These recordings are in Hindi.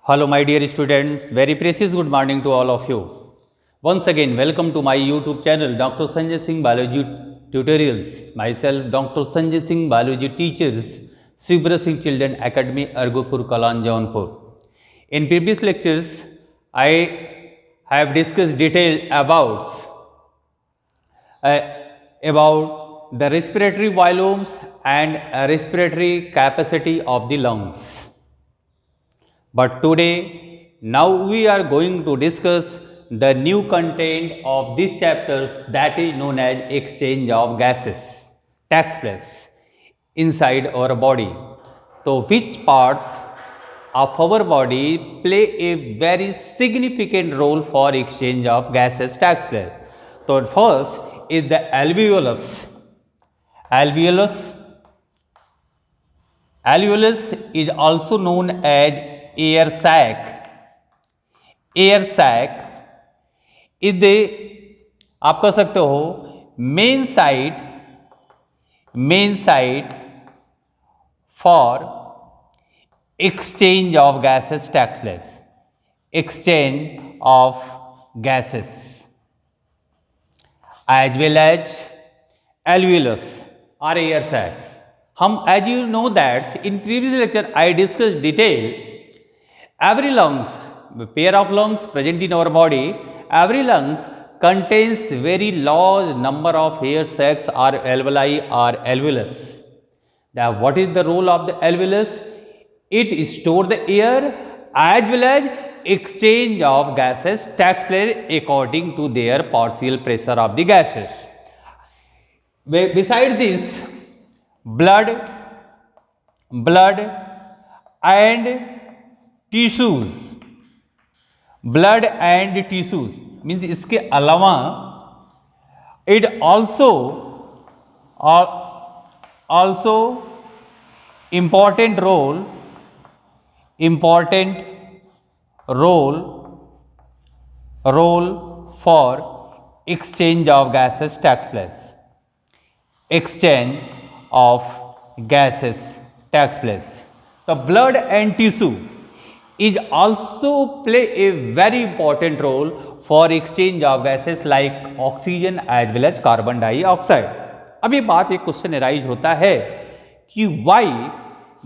Hello, my dear students. Very precious good morning to all of you. Once again, welcome to my YouTube channel, Dr. Sanjay Singh Biology Tutorials. Myself, Dr. Sanjay Singh Biology Teachers, Subra Singh Children Academy, Argopur, Kalan, Jaunpur. In previous lectures, I have discussed detail uh, about the respiratory volumes and respiratory capacity of the lungs. But today, now we are going to discuss the new content of these chapters, that is known as exchange of gases takes place inside our body. So, which parts of our body play a very significant role for exchange of gases takes place? So, first is the alveolus. Alveolus Alveolus is also known as air sac. Air sac is the आप कह सकते हो main site for exchange of gases takes place. Exchange of gases as well as alveolus or air sacs. हम as you know that in previous lecture I discussed detail every lungs, pair of lungs present in our body, every lungs contains very large number of air sacs or alveoli or alveolus. Now what is the role of the alveolus? It stores the air as well as exchange of gases takes place according to their partial pressure of the gases. Besides this, blood and tissues means इसके अलावा it also important role for exchange of gases takes place. Exchange of gases takes place. The blood and tissue is also play a very important role for exchange of gases like oxygen as well as carbon dioxide. अब ये बात एक क्वेश्चन अराइज होता है कि why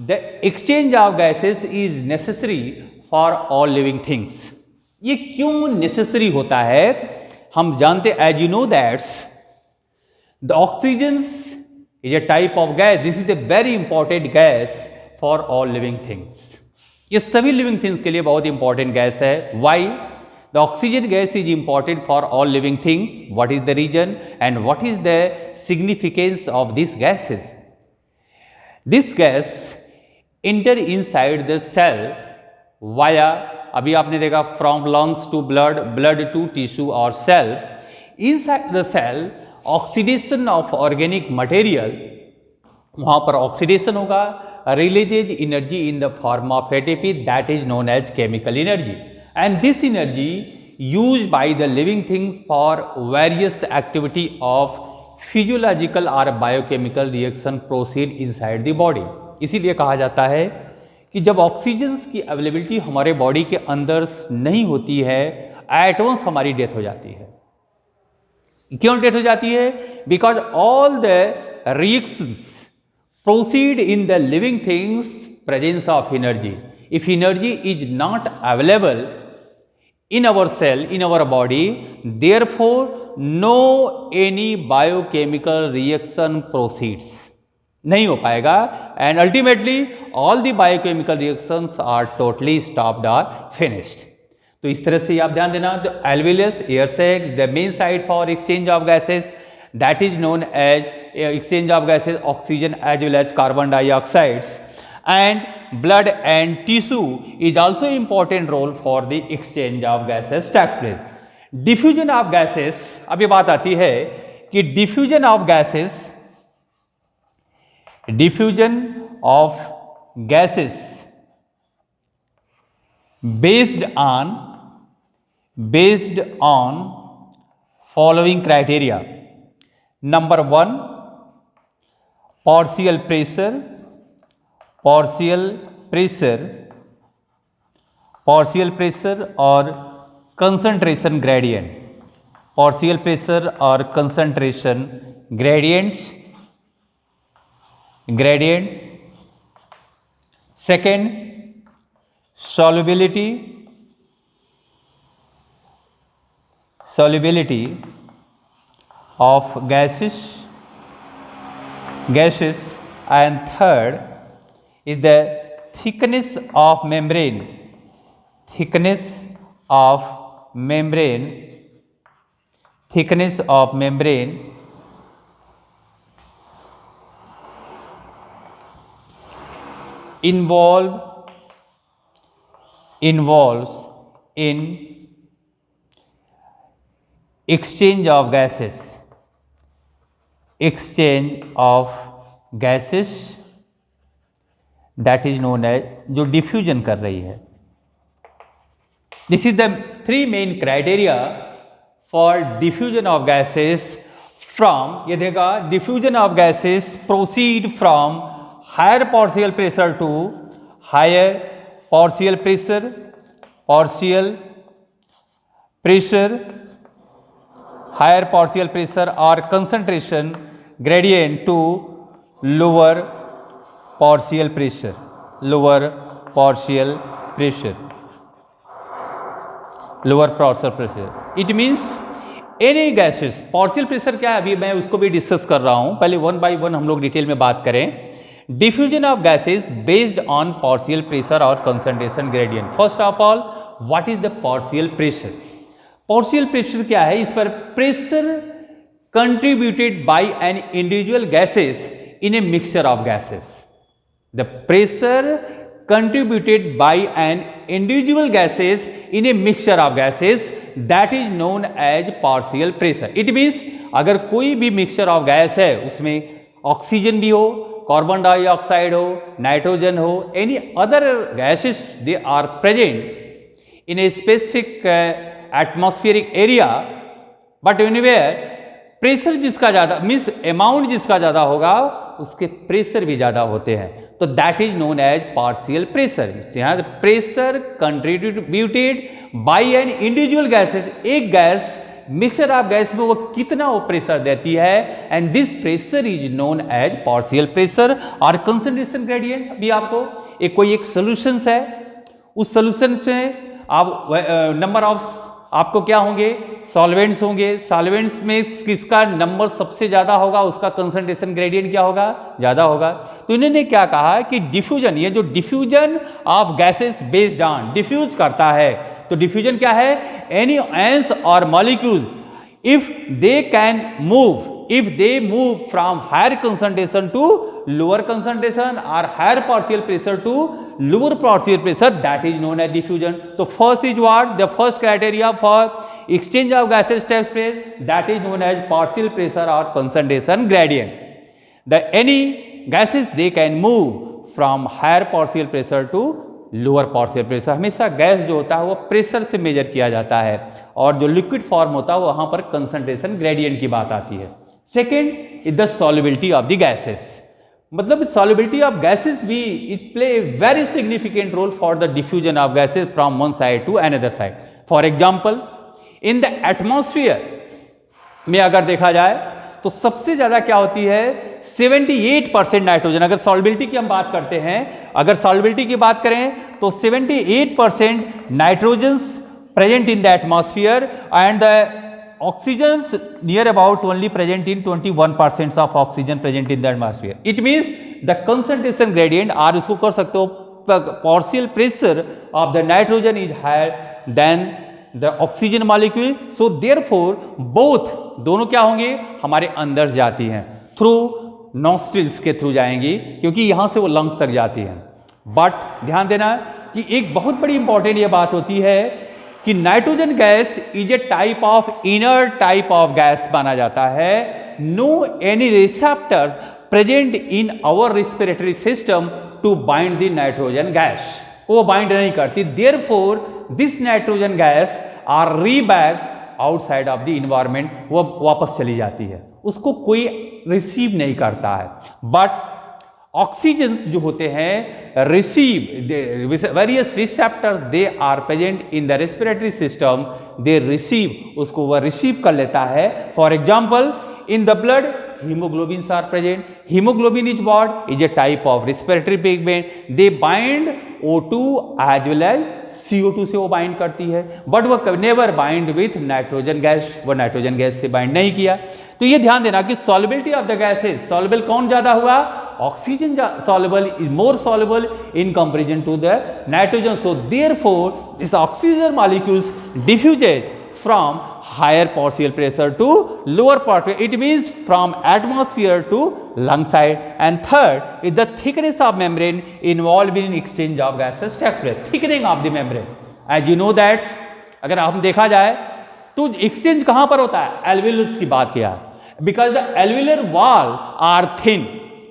the exchange of gases is necessary for all living things. ये क्यों नेसेसरी होता है? हम जानते as you know that the oxygen is a type of gas. This is a very important gas for all living things. ये सभी लिविंग थिंग्स के लिए बहुत इंपॉर्टेंट गैस है. Why the oxygen gas is important for all living things. What is the reason and what is the significance of this gases? This gas enter inside the cell via, अभी आपने देखा from lungs to blood, blood to tissue और cell. Inside the cell oxidation of organic material, वहां पर ऑक्सीडेशन होगा, releases energy in the form of ATP, that is known as chemical energy, and this energy used by the living things for various activity of physiological or biochemical reaction proceed inside the body. इसीलिए कहा जाता है कि जब ऑक्सीजन की अवेलेबिलिटी हमारे बॉडी के अंदर नहीं होती है, एट वंस हमारी डेथ हो जाती है. क्यों डेथ हो जाती है? Because all the reactions proceed in the living things presence of energy. If energy is not available in our cell, in our body, therefore no any biochemical reaction proceeds. नहीं हो पाएगा and ultimately all the biochemical reactions are totally stopped or finished. तो इस तरह से आप ध्यान देना. The alveolus, air sac, the main site for exchange of gases, that is known as exchange of gases, oxygen as well as carbon dioxides, and blood and tissue is also important role for the exchange of gases takes place. Diffusion of gases, अब ये बात आती है कि diffusion of gases based on following criteria. Number 1, partial pressure, partial partial pressure or concentration gradient, partial pressure or concentration gradients. Second, solubility of gases, and third is the thickness of membrane, involves in exchange of gases, that is known as, जो डिफ्यूजन कर रही है. This is the three main criteria for diffusion of gases from, ये देखा, diffusion of gases proceed from higher partial pressure to higher partial pressure, higher partial pressure or concentration gradient to lower partial pressure. It means any gases, partial pressure क्या है, अभी मैं उसको भी डिस्कस कर रहा हूं, पहले वन बाय वन हम लोग डिटेल में बात करें. Diffusion of gases based on partial pressure or concentration gradient. First of all, what is the partial pressure? Partial pressure क्या है? इस पर pressure contributed by an individual gases in a mixture of gases. The pressure contributed by an individual gases in a mixture of gases, that is known as partial pressure. It means अगर कोई भी mixture of gas है, उसमें ऑक्सीजन भी हो, कार्बन डाइऑक्साइड हो, नाइट्रोजन हो, any other gases, they are present in a specific atmospheric area, but anywhere pressure जिसका ज़्यादा मीन्स अमाउंट जिसका ज़्यादा होगा उसके प्रेशर भी ज़्यादा होते हैं, तो that is known as partial pressure. यहाँ pressure contributed by an individual gases, एक गैस मिक्सचर ऑफ गैस में वो कितना वो प्रेशर देती है, and this pressure is known as partial pressure और कंसंट्रेशन ग्रेडियंट. अभी आपको एक सोल्यूशंस है, उस सोल्यूशन में आप नंबर ऑफ आपको क्या होंगे, सॉल्वेंट्स होंगे, सॉल्वेंट्स में किसका नंबर सबसे ज़्यादा होगा उसका कंसंट्रेशन ग्रेडियंट क्या होगा, ज़्यादा होगा. तो इन्होंने क्या कहा कि डिफ्यूजन, ये जो diffusion of gases based on diffuse करता है, तो डिफ्यूजन क्या है, एनी आयंस और molecules if they can move, if they move from higher concentration to lower concentration or higher partial pressure to lower partial pressure, that is known as diffusion. So first is what, the first criteria for exchange of gases takes place, that is known as partial pressure or concentration gradient. The any gases they can move from higher partial pressure to lower partial pressure. हमेशा गैस जो होता है वो प्रेशर से मेजर किया जाता है, और जो लिक्विड फॉर्म होता है वहां पर कंसंट्रेशन ग्रेडियंट की बात आती है. Second is the solubility of the gases, मतलब सॉल्युबिलिटी ऑफ गैसेस भी it play a very significant role for the diffusion of gases from one side to another side. For example in the atmosphere में अगर देखा जाए तो सबसे ज्यादा क्या होती है, 78% नाइट्रोजन. अगर सॉल्युबिलिटी की हम बात करते हैं, अगर सॉल्युबिलिटी की बात करें तो 78% nitrogen present in the atmosphere and the oxygen near about only present in 21% of oxygen present in the atmosphere. It means the concentration gradient, और इसको कर सकते हो, partial pressure of the nitrogen is higher than the oxygen molecule. So therefore both दोनों क्या होंगे, हमारे अंदर जाती हैं, थ्रू नॉस्ट्रिल्स के थ्रू जाएंगी, क्योंकि यहाँ से वो लंग्स तक जाती हैं. बट ध्यान देना कि एक बहुत बड़ी इंपॉर्टेंट ये बात होती है कि nitrogen gas is a type of inert type of gas माना जाता है. No any receptor present in our respiratory system to bind the nitrogen gas, वो बाइंड नहीं करती. Therefore this nitrogen gas are रीबैक आउटसाइड ऑफ द इन्वायरमेंट, वो वापस चली जाती है, उसको कोई रिसीव नहीं करता है. बट ऑक्सीजन जो होते हैं receive various receptors they are present in the respiratory system, they receive, उसको वह रिसीव कर लेता है. For example in the blood hemoglobins are present. Hemoglobin is what? Is a type of respiratory pigment. They bind O2 as well as CO2 से वो बाइंड करती है, बट वो never bind with nitrogen gas, वो नाइट्रोजन गैस से बाइंड नहीं किया. तो ये ध्यान देना कि solubility of the gases, soluble कौन ज्यादा हुआ? Oxygen soluble is more soluble in comparison to the nitrogen. So therefore this oxygen molecules diffuses from higher partial pressure to lower partial, it means from atmosphere to lung side. And third is the thickness of membrane involved in exchange of gases takes place. Thickening of the membrane, as you know that अगर हम देखा जाए तो एक्सचेंज कहां पर होता है? एल्वियल्स की बात किया, because the alveolar wall are thin.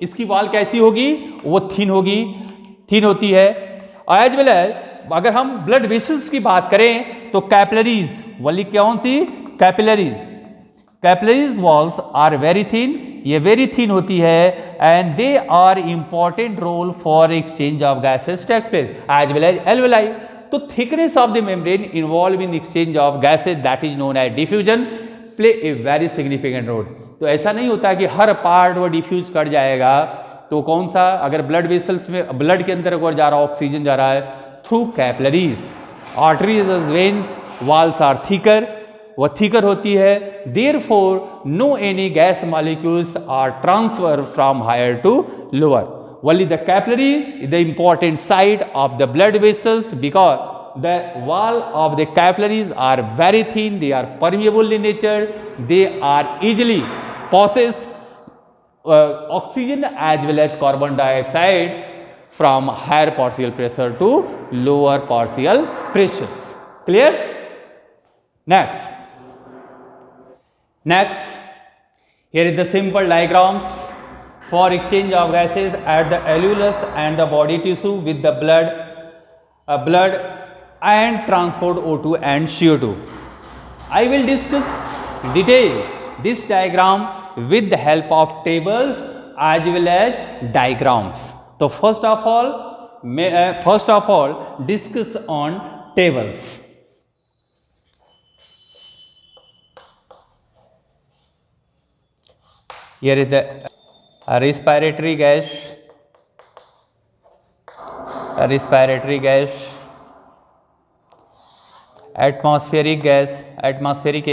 इसकी वॉल कैसी होगी? वो थिन होगी, थिन होती है. एज वेल एज अगर हम ब्लड वेसल्स की बात करें तो कैपिलरीज वाली कौन सी? Capillaries. Capillaries walls are very thin, ये वेरी थिन होती है, and they are important role for exchange of gases takes place as well as alveoli. तो thickness of the membrane involve in exchange of gases that is known as diffusion play a very significant role. तो ऐसा नहीं होता कि हर पार्ट वो डिफ्यूज कर जाएगा. तो कौन सा? अगर ब्लड वेसल्स में ब्लड के अंदर अगर जा रहा है, ऑक्सीजन जा रहा है through capillaries. Arteries veins walls are thicker, वह थिकर होती है. Therefore no any gas molecules are transfer from higher to lower. only the capillary is the important side of the blood vessels, because the wall of the capillaries are very thin, they are permeable in nature, they are easily possess oxygen as well as carbon dioxide from higher partial pressure to lower partial pressures. Clear? Next, here is the simple diagrams for exchange of gases at the alveolus and the body tissue with the blood and transport O2 and CO2. I will discuss detail this diagram with the help of tables as well as diagrams. So first of all discuss on tables. Here is the respiratory gas, atmospheric gas, atmospheric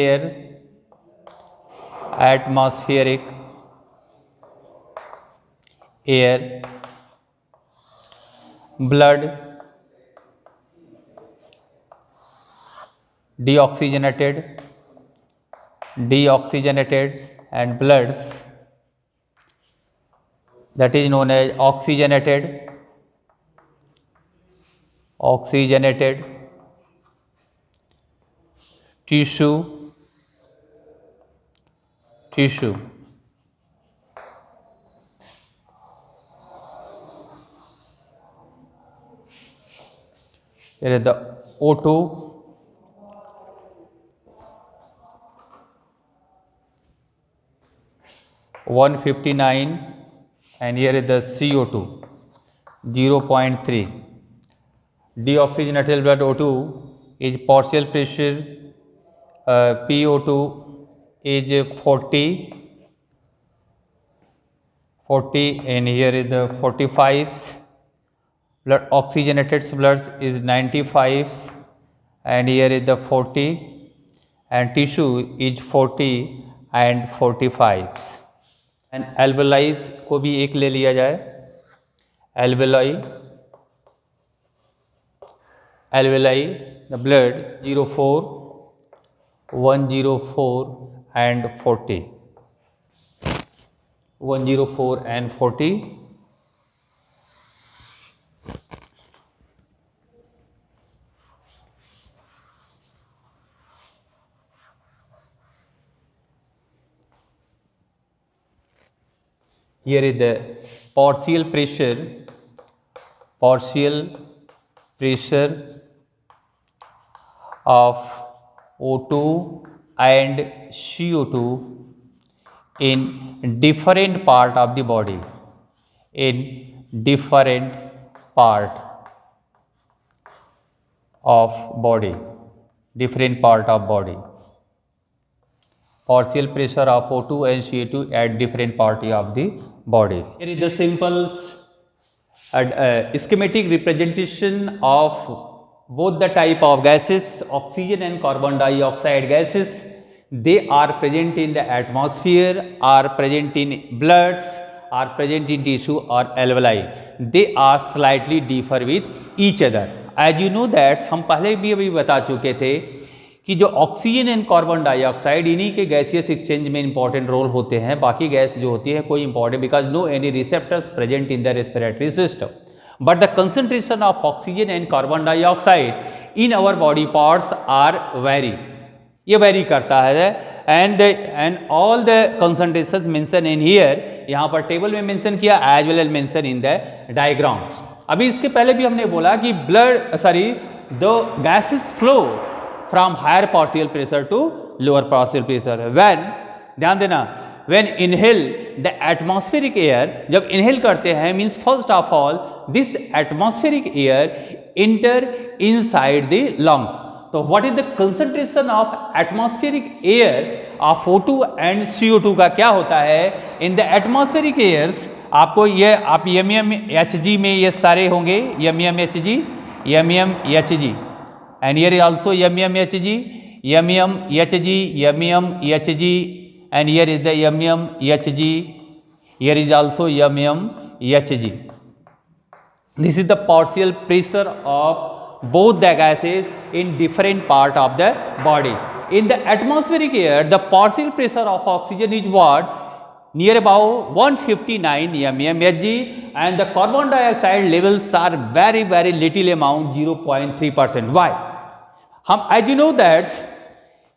air, blood, deoxygenated and bloods, that is known as oxygenated, tissue. Here is the O2, (159), and here is the CO2, 0.3. Deoxygenated blood O2 is partial pressure, PO2 is 40, and here is the 45. Blood oxygenated blood is 95, and here is the 40, and tissue is 40 and 45. And alveoli को भी एक ले लिया जाए. alveoli, the blood 04, 104 and 40, 104 and 40. Here is the partial pressure of O2 and CO2 in different part of the body. in different part of body, different part of body. Partial pressure of O2 and CO2 at different part of the body. Here is the simple schematic representation of both the type of gases, oxygen and carbon dioxide gases. They are present in the atmosphere, are present in bloods, are present in tissue or alveoli. They are slightly differ with each other. As you know that हम पहले भी अभी बता चुके थे कि जो ऑक्सीजन एंड कार्बन डाइऑक्साइड इन्हीं के गैसियस एक्सचेंज में इंपॉर्टेंट रोल होते हैं, बाकी गैस जो होती है कोई important because no any receptors present in the respiratory system, but the concentration of oxygen and carbon dioxide in our body parts are vary, ये वेरी करता है and all the concentration mention in here, यहाँ पर टेबल में मेंशन किया as well as mention in the diagrams. अभी इसके पहले भी हमने बोला कि the gases flow from higher partial pressure to lower partial pressure. When, ध्यान देना, when inhale the atmospheric air, जब inhale करते हैं means first of all this atmospheric air enter inside the lungs. तो what is the concentration of atmospheric air of O2 and CO2 का क्या होता है in the atmospheric airs? आपको ये आप MEMHG में ये सारे होंगे MEMHG, MEMHG. And here is also MEMHG, MEMHG, MEMHG, and here is the MEMHG, here is also MEMHG. This is the partial pressure of both the gases in different part of the body. In the atmospheric air, the partial pressure of oxygen is what? Near about 159 mmHg, and the carbon dioxide levels are very very little amount 0.3%. Why? हम as you know that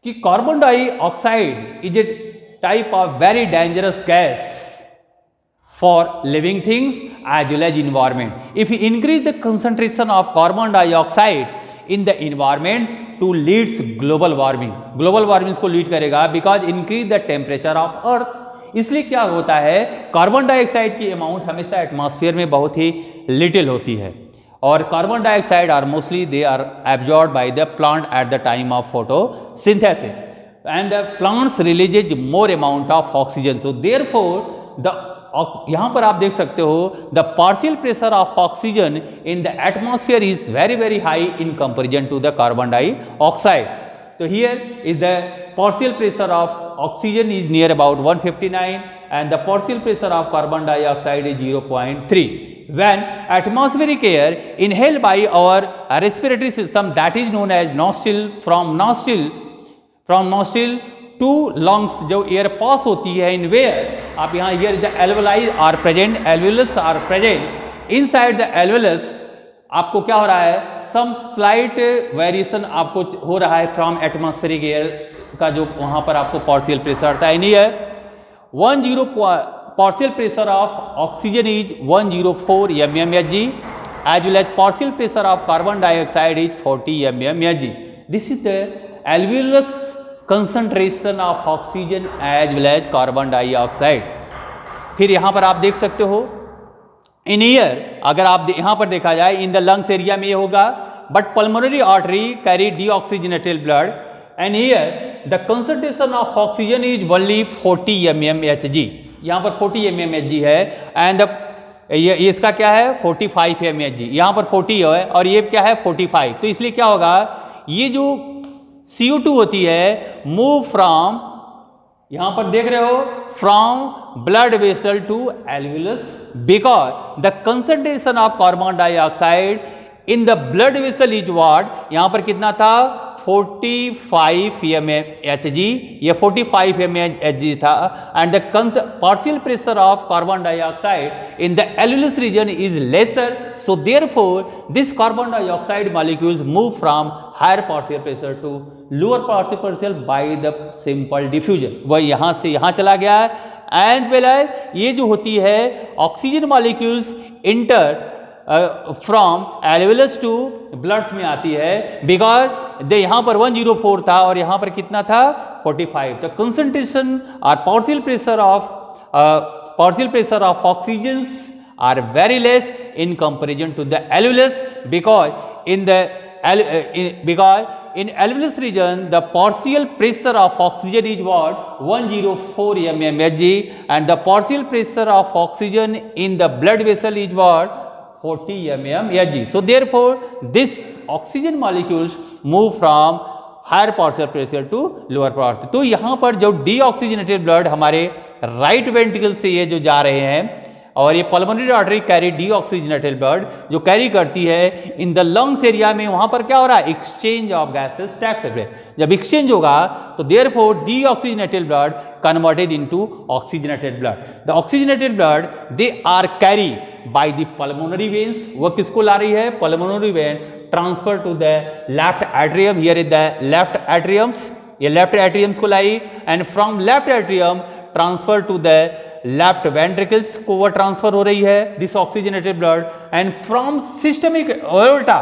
कि carbon dioxide is a type of very dangerous gas for living things as well as environment. If we increase the concentration of carbon dioxide in the environment to leads global warming. Global warming को lead करेगा because increase the temperature of earth. इसलिए क्या होता है, कार्बन डाइऑक्साइड की अमाउंट हमेशा एटमॉस्फेयर में बहुत ही लिटिल होती है, और carbon dioxide are mostly they are absorb by the plant at the time of photosynthesis and the plants releases more amount of oxygen. So therefore the यहाँ पर आप देख सकते हो the partial pressure of oxygen in the atmosphere is very very high in comparison to the carbon dioxide. So here is the partial pressure of oxygen is near about 159 and the partial pressure of carbon dioxide is 0.3. When atmospheric air inhaled by our respiratory system, that is known as nostril, from nostril to lungs, जो air pass होती है in where आप यहाँ here the alveoli are present, alveolus are present. Inside the alveolus आपको क्या हो रहा है, सम स्लाइट वेरिएशन आपको हो रहा है फ्रॉम एटमॉस्फेरिक एयर का, जो वहां पर आपको पार्शियल प्रेशर आता है. नहीं है 10 partial pressure of oxygen is 104 mmHg as well as partial pressure of carbon dioxide is 40 mmHg. This is the alveolus concentration of oxygen as well as carbon dioxide. फिर यहां पर आप देख सकते हो इन ईयर, अगर आप यहाँ पर देखा जाए इन द लंग्स एरिया में ये होगा, but pulmonary artery carry deoxygenated blood and year the concentration of oxygen is only 40 mmHg. यहाँ पर 40 mmHg है एंड ये इसका क्या है 45 mmHg, यहाँ पर 40 है और ये क्या है 45. तो इसलिए क्या होगा, ये जो CO2 होती है मूव फ्रॉम, यहाँ पर देख रहे हो, from blood vessel to alveolus because the concentration of carbon dioxide in the blood vessel is what, यहाँ पर कितना था 45 mmHg, ये 45 mmHg था, and the partial pressure of carbon dioxide in the alveolus region is lesser, so therefore this carbon dioxide molecules move from higher partial pressure to lower partial pressure by the simple diffusion. वह यहाँ से यहाँ चला गया एंड वेल ये जो होती है oxygen molecules enter from alveolus to bloods में आती है बिकॉज दे यहाँ पर 104 था और यहाँ पर कितना था 45. द कंसंट्रेशन और partial pressure of oxygen are very less in comparison to the alveolus, because in alveolus region the partial pressure of oxygen is what, 104 mmHg, and the partial pressure of oxygen in the blood vessel is what, 40 mmHg. So therefore this oxygen molecules move from higher partial pressure to lower partial. तो यहाँ पर जो डीऑक्सीजनेटेड ब्लड हमारे राइट वेंट्रिकल से ये जो जा रहे हैं, और ये pulmonary artery carry deoxygenated blood जो कैरी करती है इन द लंग्स एरिया में, वहाँ पर क्या हो रहा है, exchange of gases takes blood. जब एक्सचेंज होगा तो therefore deoxygenated blood converted into oxygenated blood. The oxygenated blood they are carry by the pulmonary veins. वो किसको ला रही है, pulmonary vein transfer to the left atrium. Here is the left atriums, ये लेफ्ट एट्रियम्स को लाई, and from left atrium transfer to the left ventricles को वो ट्रांसफर हो रही है this oxygenated blood, and from systemic aorta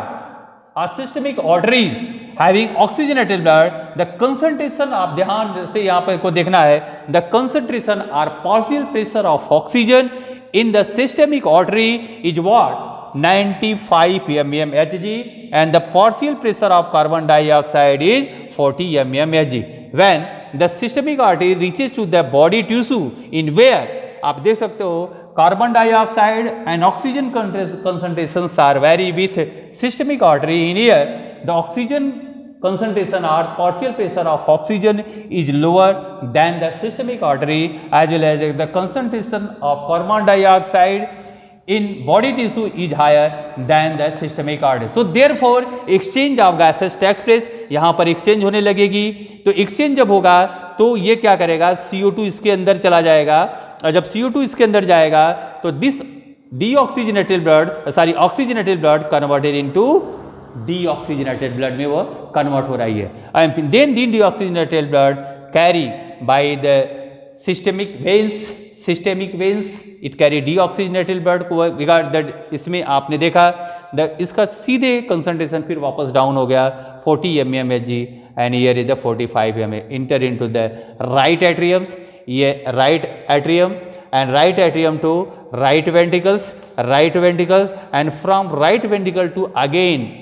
और systemic arteries having oxygenated blood the concentration, आप ध्यान से यहाँ पर को देखना है, the concentration or partial pressure of oxygen in the systemic artery is what, 95 mmHg, and the partial pressure of carbon dioxide is 40 mmHg. When the systemic artery reaches to the body tissue in where आप देख सकते हो carbon dioxide and oxygen concentrations are vary with systemic artery. In here the oxygen concentration or partial pressure of oxygen is lower than the systemic artery, as well as the concentration of carbon dioxide in body tissue is higher than the systemic artery. So therefore exchange of gases takes place. यहाँ पर exchange होने लगेगी, तो exchange जब होगा तो ये क्या करेगा, CO2 इसके अंदर चला जाएगा, और जब CO2 इसके अंदर जाएगा तो this deoxygenated blood, oxygenated blood converted into deoxygenated blood में वो कन्वर्ट हो रही है, and then deoxygenated blood carry by the systemic veins it carry deoxygenated blood को रिगार्ड दैट। इसमें आपने देखा इसका सीधे कंसंट्रेशन फिर वापस डाउन हो गया 40 mmHg, and here is the 45 mm enter into the right atriums, ये right atrium, and right atrium to right ventricles, and from right ventricle to again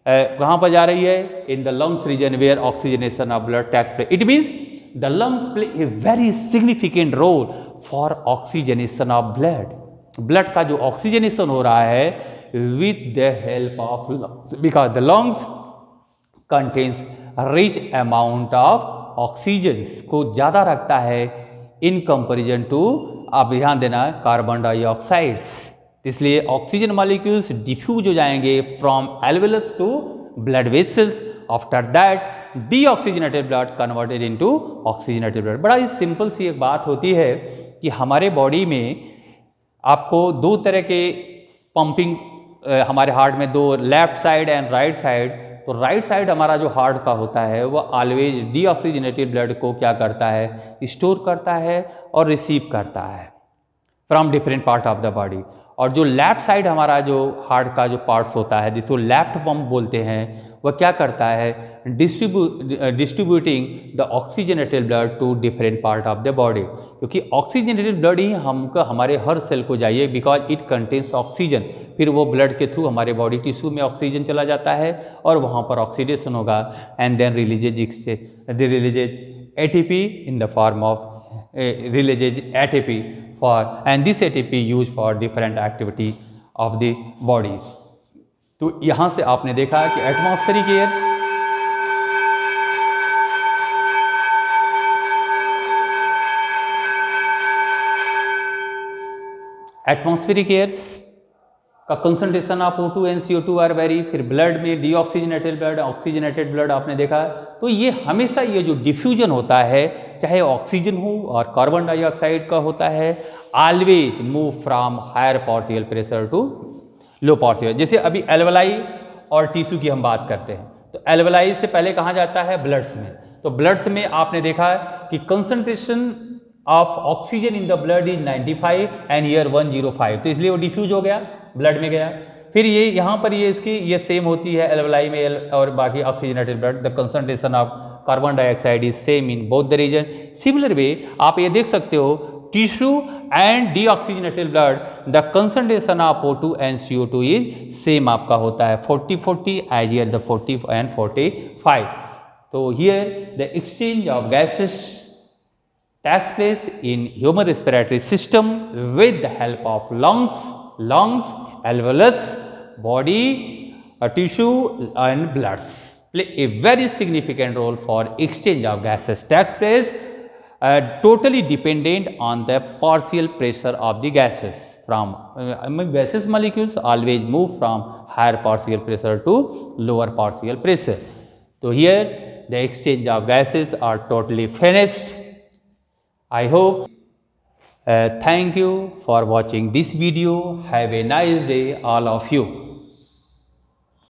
कहाँ पर जा रही है, in the lungs region where oxygenation of blood takes place. It means the lungs play a very significant role for oxygenation of blood. Blood का जो ऑक्सीजनेशन हो रहा है with the help of lungs, because the lungs contains rich amount of oxygen को ज़्यादा रखता है इन कंपेरिजन टू, आप ध्यान देना, कार्बन डाइऑक्साइड्स। इसलिए ऑक्सीजन मॉलिक्यूल्स डिफ्यूज हो जाएंगे from alveolus to blood vessels. After that deoxygenated blood converted into oxygenated blood. बड़ा ही सिंपल सी एक बात होती है कि हमारे बॉडी में आपको दो तरह के पंपिंग हमारे हार्ट में, दो, left side and right side. तो राइट साइड हमारा जो हार्ट का होता है वो ऑलवेज डीऑक्सीजनेटेड ब्लड को क्या करता है, स्टोर करता है और रिसीव करता है from different part of the body. और जो लेफ्ट साइड हमारा जो हार्ट का जो पार्ट्स होता है जिसको लेफ्ट पंप बोलते हैं, वह क्या करता है, distributing the oxygenated blood to different part of the body. क्योंकि ऑक्सीजनेटेड ब्लड ही हमको हमारे हर सेल को चाहिए, बिकॉज इट कंटेन्स ऑक्सीजन। फिर वो ब्लड के थ्रू हमारे बॉडी टिश्यू में ऑक्सीजन चला जाता है और वहाँ पर ऑक्सीडेशन होगा, and then releases ATP in the form of releases ATP for, and this ATP used for different activity of the bodies। तो यहाँ से आपने देखा कि एटमॉस्फेरिक एयर्स का concentration of O2 and CO2 are vary. फिर ब्लड में डीऑक्सीजनेटेड ब्लड, ऑक्सीजनेटेड ब्लड आपने देखा। तो ये हमेशा ये जो डिफ्यूजन होता है, चाहे ऑक्सीजन हो और कार्बन डाइऑक्साइड का होता है, always move from higher partial pressure to low partial. जैसे अभी एल्वेलाई और टिश्यू की हम बात करते हैं, तो एल्वेलाई से पहले कहाँ जाता है, ब्लड्स में। तो ब्लड्स में आपने देखा कि concentration of oxygen in the blood is 95 and year 105, तो इसलिए वो डिफ्यूज हो गया, ब्लड में गया। फिर ये यहाँ पर ये इसकी ये सेम होती है एल्वेलाई में और बाकी oxygenated blood, the concentration of carbon dioxide is same in both the region. Similar way आप ये देख सकते हो tissue and deoxygenated blood, the concentration of O2 and CO2 is same आपका होता है 40-40 as here the 40 and 45. So here the exchange of gases takes place in human respiratory system with the help of lungs, alveolus, body, tissue and bloods. Play a very significant role for exchange of gases takes place, totally dependent on the partial pressure of the gases. From gaseous molecules always move from higher partial pressure to lower partial pressure. So here the exchange of gases are totally finished. I hope. Thank you for watching this video. Have a nice day all of you.